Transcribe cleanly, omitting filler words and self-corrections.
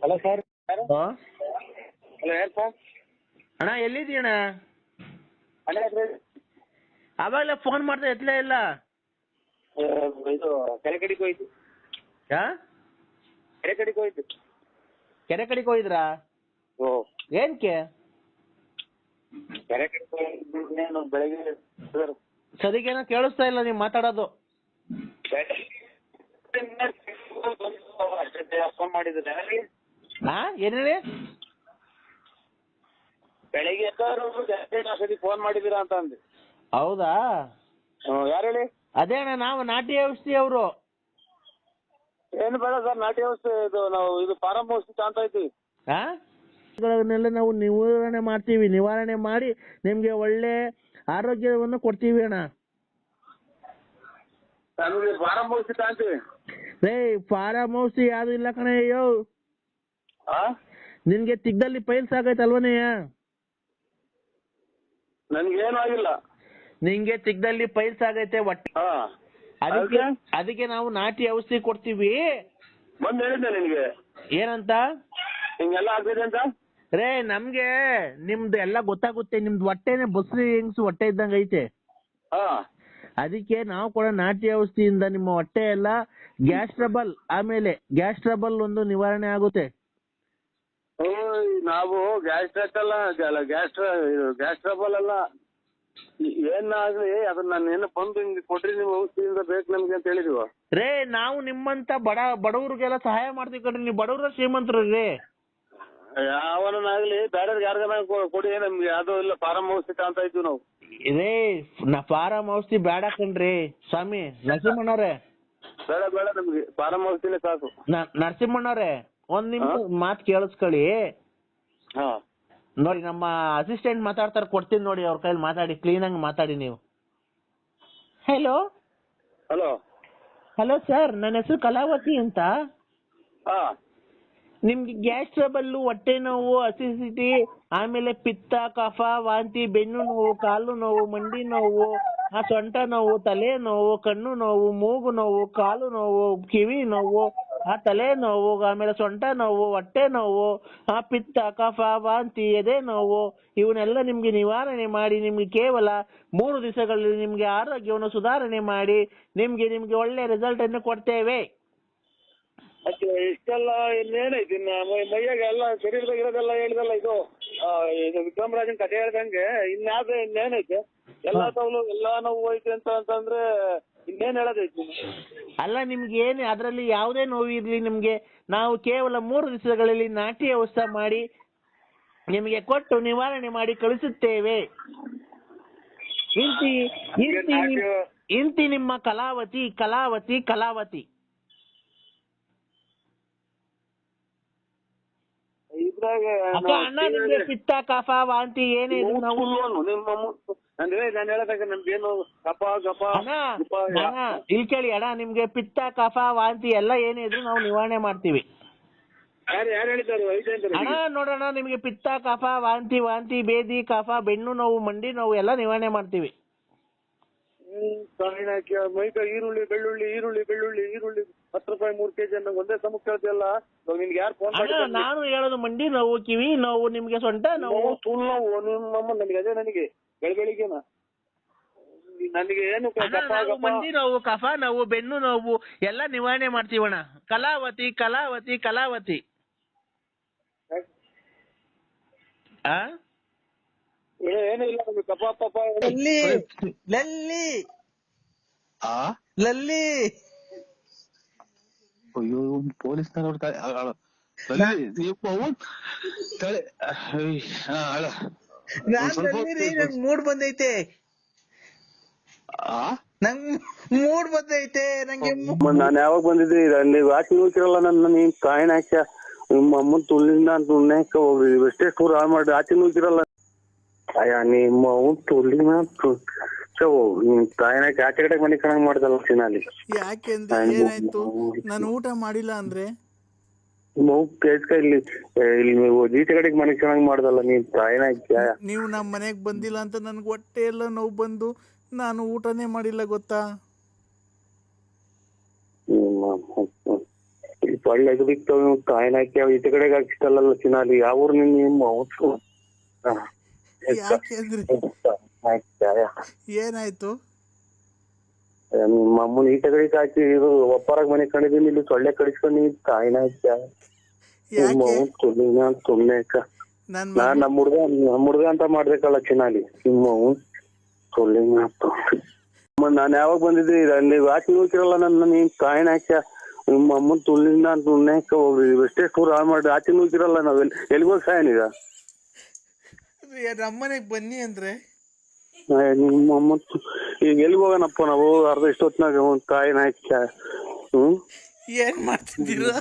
Hello sir ಯಾರು? Hello hello ಯಾರು sir? ಅಣ್ಣ ಎಲ್ಲಿದ್ದೀಯಣ್ಣ? ಮನೆ ಹತ್ರ ಆವಾಗಲೇ ಫೋನ್ ಮಾಡ್ದೆ ಎತ್ತಲೇ ಇಲ್ಲ. ಇದು ಕೆರೆ ಕಡೆಗೆ ಹೋಯ್ತು. ಯಾ ಕೆರೆ ಕಡೆಗೆ ಹೋಯ್ತು. ಕೆರೆ ಕಡೆಗೆ ಹೋಗಿದ್ರಾ? ಓ ಏನಕ್ಕೆ? ಕೆರೆ ಕಡೆಗೆ ಹೋಯ್ತು ಬೆಳಗ್ಗೆ ಸರ್. ಸರಿಗೇನೋ ಕೇಳಿಸ್ತಾ ಇಲ್ಲ ನೀವು ಮಾತಾಡೋದು. ಫೋನ್ ಮಾಡಿದ್ರೆ ಹಾ ಏನು ಹೇಳಿ? ಬೆಳಿಗ್ಗೆ ಜಾಸ್ತಿ ಫೋನ್ ಮಾಡಿದ್ದೀರಾ ಅಂತ ಅಂದೆ. ಹೌದಾ? ಯಾರು ಹೇಳಿ? ಅದೇ ಅಣ್ಣ ನಾವು ನಾಟಿ ಔಷಧಿ ಅವರು. ಏನು ಬೇಡ ಸರ್, ನಾಟಿ ಔಷಧಿ ಇದು ನಾವು ಇದು ಫಾರಂ ಔಷಧಿ ಕಾಣ್ತಾ ಇದ್ದೀವಿ. ಹಾ ಗಳನ್ನೆಲ್ಲ ನಾವು ನಿವಾರಣೆ ಮಾಡಿ ನಿಮ್ಗೆ ಒಳ್ಳೆ ಆರೋಗ್ಯವನ್ನು ಕೊಡ್ತೀವಿ ಅಣ್ಣ. ನಮಗೆ ಫಾರಂ ಔಷಧಿ ಕಾಣ್ತೀವಿ. ರೇ ಫಾರಂ ಔಷಧಿ ಯಾವ್ದು ಇಲ್ಲ ಕಣ. ಅಯ್ಯೋ ನಿನ್ಗೆ ತಿಗ್ದಲ್ಲಿ ಪೈಲ್ಸ್ ಆಗೈತಲ್ವನೆಯ? ನನ್ಗೇನು ಆಗಿಲ್ಲ. ನಿಂಗೆ ತಿಗ್ದಲ್ಲಿ ಪೈಲ್ಸ್ ಆಗೈತೆ ಹೊಟ್ಟೆ. ಅದಕ್ಕೆ ನಾವು ನಾಟಿ ಔಷಧಿ ಕೊಡ್ತೀವಿ. ಬಂದು ಹೇಳಿದ್ದೆ ನಿನ್ಗೆ ಏನಂತ? ಹಿಂಗೆಲ್ಲ ಆಗ್ತಿದೆ ಅಂತ. ರೇ ನಮ್ಗೆ ನಿಮ್ದು ಎಲ್ಲ ಗೊತ್ತಾಗುತ್ತೆ. ನಿಮ್ದು ಹೊಟ್ಟೆನೆ ಬಸ್ರಿ ಹೆಂಗ್ಸು ಹೊಟ್ಟೆ ಇದ್ದಂಗ ಐತೆ. ಅದಕ್ಕೆ ನಾವು ಕೂಡ ನಾಟಿ ಔಷಧಿಯಿಂದ ನಿಮ್ಮ ಹೊಟ್ಟೆ ಎಲ್ಲ ಗ್ಯಾಸ್ಟ್ರಬಲ್ ಒಂದು ನಿವಾರಣೆ ಆಗುತ್ತೆ. ನಾವು ಗ್ಯಾಸ್ಟ್ರಬಲ್ ಅಲ್ಲ ಏನಾಗ್ಲಿ ಅದನ್ನ ನಾನು ಏನು ಬಂದು ಹಿಂಗೆ ಕೊಟ್ರಿ ನೀವು ಔಷಧಿಯಿಂದ ಬೇಕು ನಮ್ಗೆ ಅಂತ ಹೇಳಿದೀವ. ರೇ ನಾವು ನಿಮ್ಮಂತ ಬಡವ್ರಿಗೆಲ್ಲ ಸಹಾಯ ಮಾಡ್ತೀವಿ ಕಣ್ರಿ. ನೀವು ಬಡವ್ರ ಶ್ರೀಮಂತರು ರೀ. ಯಾವನಾಗ್ಲಿ ಬೇರೆ ಯಾರಿಗಾನ ಕೊಡಿ, ನಮ್ಗೆ ಯಾವ್ದೋ ಇಲ್ಲ ಫಾರಂ ಔಷಧಿ ಅಂತ ಇದ್ವಿ ನಾವು. ರೇ ಫಾರಂ ಔಷಧಿ ಬೇಡ ಕಣ್ರಿ ಸ್ವಾಮಿ. ನರಸಿಂಹಣ್ಣವ್ರೆ ಬೇಡ ನಮ್ಗೆ ಫಾರಂ ಔಷಧಿನೇ ಸಾಕು. ನರಸಿಂಹಣ್ಣವ್ರೆ ಒಂದ್ ನಿಮಿಷ ಮಾತು ಕೇಳಿಸ್ಕೊಳ್ಳಿ. ನೋಡಿ ನಮ್ಮ ಅಸಿಸ್ಟೆಂಟ್ ಮಾತಾಡ್ತಾರೆ, ಕೊಡ್ತೀನಿ ನೋಡಿ ಅವ್ರ ಕೈಲಿ ಮಾತಾಡಿ. ಕ್ಲೀನಾಗಿ ಮಾತಾಡಿ ನೀವು. ಹಲೋ ಹಲೋ ಸರ್, ನನ್ನ ಹೆಸರು ಕಲಾವತಿ ಅಂತ. ನಿಮ್ಗೆ ಗ್ಯಾಸ್ ಟ್ರಬಲ್ಲು, ಹೊಟ್ಟೆ ನೋವು, ಅಸಿಡಿಟಿ, ಆಮೇಲೆ ಪಿತ್ತ, ಕಫ, ವಾಂತಿ, ಬೆನ್ನು ನೋವು, ಕಾಲು ನೋವು, ಮಂಡಿ ನೋವು, ಸೊಂಟ ನೋವು, ತಲೆ ನೋವು, ಕಣ್ಣು ನೋವು, ಮೂಗು ನೋವು, ಕಾಲು ನೋವು, ಕಿವಿ ನೋವು, ತಲೆ ನೋವು, ಆಮೇಲೆ ಸೊಂಟ ನೋವು, ಹೊಟ್ಟೆ ನೋವು, ಪಿತ್ತ, ಕಫ, ವಾಂತಿ, ಎದೆ ನೋವು, ಇವನ್ನೆಲ್ಲ ನಿಮ್ಗೆ ನಿವಾರಣೆ ಮಾಡಿ ನಿಮ್ಗೆ ಕೇವಲ 3 ದಿವಸಗಳಲ್ಲಿ ನಿಮ್ಗೆ ಆರೋಗ್ಯವನ್ನು ಸುಧಾರಣೆ ಮಾಡಿ ನಿಮ್ಗೆ ಒಳ್ಳೆ ರಿಸಲ್ಟ್ ಅನ್ನು ಕೊಡ್ತೇವೆ. ಇಷ್ಟೆಲ್ಲ ಇನ್ನೇನೈತಿ ಮೈಯಾಗ ಎಲ್ಲ ಶರೀರದಾಗ ಇರೋದೆಲ್ಲ ಹೇಳಿದಲ್ಲ. ಇದು ವಿಕ್ರಮರಾಜನ್ ಕಥೆ ಹೇಳ್ದಂಗೆ ಇನ್ನೇನೈತೆ? ಎಲ್ಲಾ ತವಲು ಎಲ್ಲಾ ನೋವು ಐತೆ ಅಂತಂದ್ರೆ ಇನ್ನೇನ್ ಹೇಳೋದೈತಿ? ಅಲ್ಲ ನಿಮ್ಗೆ ಏನು ಅದ್ರಲ್ಲಿ ಯಾವುದೇ ನೋವು ಇರ್ಲಿ ನಿಮ್ಗೆ ನಾವು ಕೇವಲ 3 ದಿವಸಗಳಲ್ಲಿ ನಾಟಿ ಔಷಧ ಮಾಡಿ ನಿಮಗೆ ಕೊಟ್ಟು ನಿವಾರಣೆ ಮಾಡಿ ಕಳಿಸುತ್ತೇವೆ. ಇಂತಿ ನಿಮ್ಮ ಕಲಾವತಿ. ಅಣ್ಣ ನಿಮ್ಗೆ ಪಿತ್ತ, ಕಫ, ವಾಂತಿ ಏನೇ ಇಲ್ಲಿ ಕೇಳಿ ಅಣ್ಣ, ನಿಮ್ಗೆ ಪಿತ್ತ, ಕಫ, ವಾಂತಿ ಎಲ್ಲ ಏನೇ ಇದ್ರು ನಾವು ನಿವಾರಣೆ ಮಾಡ್ತೀವಿ ಅಣ್ಣ. ನೋಡೋಣ ನಿಮ್ಗೆ ಪಿತ್ತ, ಕಫ, ವಾಂತಿ, ಬೇದಿ, ಕಫ, ಬೆನ್ನು ನೋವು, ಮಂಡಿ ನೋವು ಎಲ್ಲ ನಿವಾರಣೆ ಮಾಡ್ತೀವಿ. ಈರುಳ್ಳಿ ಬೆಳ್ಳುಳ್ಳಿ 10 ರೂಪಾಯಿ 3 kg ಅನ್ನ ಒಂದೇ ಸಮಕ್ಕೆ ಕೇಳ್ತಿಯಲ್ಲ. ನಿನ್ಗೆ ಯಾರು ಫೋನ್ ಮಾಡಿ? ನಾನು ಹೇಳೋದು ಮಂಡಿ ನೋವು, ಕಿವಿ ನೋವು, ನಿಮ್ಗೆ ಸೊಂಟ ನೋವು, ತೂಲ್ ನೋವು ನಿಮ್ಮಮ್ಮ ನನಗೆ ಅದೇ ನನಗೆ ಬೆಳಿಗ್ಗೆನ ನನಗೆ ಏನು ಮಂಡಿ ನೋವು, ಕಫ ನೋವು, ಬೆನ್ನು ನೋವು ಎಲ್ಲ ನಿವಾರಣೆ ಮಾಡ್ತೀವಣ್ಣ. ಕಲಾವತಿ. ಏನು ಇಲ್ಲ ನಮ್ಗೆ ಕಫ ಪಫ ಲಲ್ಲಿ ಅಯ್ಯೋ ಪೊಲೀಸ್ನ ನಂಗ್ ಮೂಡ್ ಬಂದೈತೆ ನಂಗೆ. ನಾನು ಯಾವಾಗ ಬಂದಿದ್ದೆ? ನೀವು ಆಚೆ ಹೋಗ್ತಿರಲ್ಲ ನನ್ನ ನೀನ್ ಕಾಯಿನ ಹಾಕ್ಯ ನಿಮ್ಮ ಅಮ್ಮನ ತುಳ್ಳಿಂದ ತುಣ್ಣೆಕ್ಕ ಹೋಗ್ರಿ. ಎಷ್ಟೇ ಟೂರ್ ಹಾಳು ಮಾಡಿ ಆಚೆ ಹೋಗ್ತಿರಲ್ಲ. ಅಯ್ಯ ನಿಮ್ಮ ಅವ್ನ ತುಳ್ಳಿನ ಕಾಯಿನ ಆಚೆ ಕಡೆ ಮನೆ ಕಣಂಗ್ ಮಾಡ್ದಲ್ಲ ಸಿನಲ್ಲಿ. ಯಾಕೆಂದ್ರೆ ಏನಾಯ್ತು? ನಾನು ಊಟ ಮಾಡಿಲ್ಲ ಅಂದ್ರೆ ಇಲ್ಲಿ ನೀವು ಈಚೆ ಕಡೆಗೆ ಮನೆ ಚೆನ್ನಾಗಿ ಮಾಡ್ದಲ್ಲ ನೀನ್ ಕಾಯಿನ. ನೀವು ನಮ್ಮ ಮನೆಗ್ ಬಂದಿಲ್ಲ ಅಂತ ನನ್ಗೆ ಹೊಟ್ಟೆ ಎಲ್ಲ ನೋವು ಬಂದು ನಾನು ಊಟನೇ ಮಾಡಿಲ್ಲ ಗೊತ್ತಾ? ಒಳ್ಳೆ ಬಿಕ್ತವ್ ಕಾಯಿನ ಹಾಕಿ ಈಚೆ ಕಡೆಗೆ ಹಾಕಿಸ್ತಲ್ಲ ಚಿನ್ನಾಲಿ ಯಾವ ಊರು ನಿಮ್ಮ ಯಾಕೆಂದ್ರೆ ಏನಾಯ್ತು? ನಿಮ್ಮ ಅಮ್ಮನ ಈಚೆ ಕಡೆಗೆ ಹಾಕಿ ಇದು ಒಪ್ಪರಾಗ ಮನೆ ಕಂಡಿದ್ದೀನಿ, ಇಲ್ಲಿ ಸೊಳ್ಳೆ ಕಡಿಸ್ಕೊಂಡು ಕಾಯಿನ ಹಾಕ್ಯ ಸುಮ್ನೆ ನಾನ್ ನಮ್ಮ ಹುಡ್ಗ ಅಂತ ಮಾಡ್ಬೇಕಲ್ಲ ಚಿನ್ನಾಲಿ ನಿಮ್ಮ ಸುಳ್ಳಿನ ನಾನ್ ಯಾವಾಗ ಬಂದಿದ್ದೆ ಅಲ್ಲಿ ಹಾಕಿ ಹೋಗಿರಲ್ಲ ನನ್ನ ನೀನ್ ಕಾಯಿನ ಹಾಕ್ಯ ನಿಮ್ಮ ಅಮ್ಮನ್ ತುಳ್ಳಿನ ತುಣ್ಣೆಕ್ಕ ಹೋಗ್ರಿ ಎಷ್ಟೇ ಟೂರ್ ಹಾಳು ಮಾಡಿ ಆಚೆ ಹೋಗಿರಲ್ಲ ನಾವ್ ಎಲ್ಲಿಗೆ ಹೋಗಿ ಸಾಯನೀಗ ನಮ್ಮನೆಗ್ ಬನ್ನಿ ಅಂದ್ರೆ ನಿಮ್ಮ ಅಮ್ಮ ಈಗ ಎಲ್ಲಿಗೆ ಹೋಗೋಣಪ್ಪ ನಾವು ಅರ್ಧ ಇಷ್ಟೊತ್ತಿನಾಗ ಒಂದ್ ಕಾಯಿನ ಹಾಕ್ಯ ಏನ್ ಮಾಡ್ತಿದ್ದೀರಾ?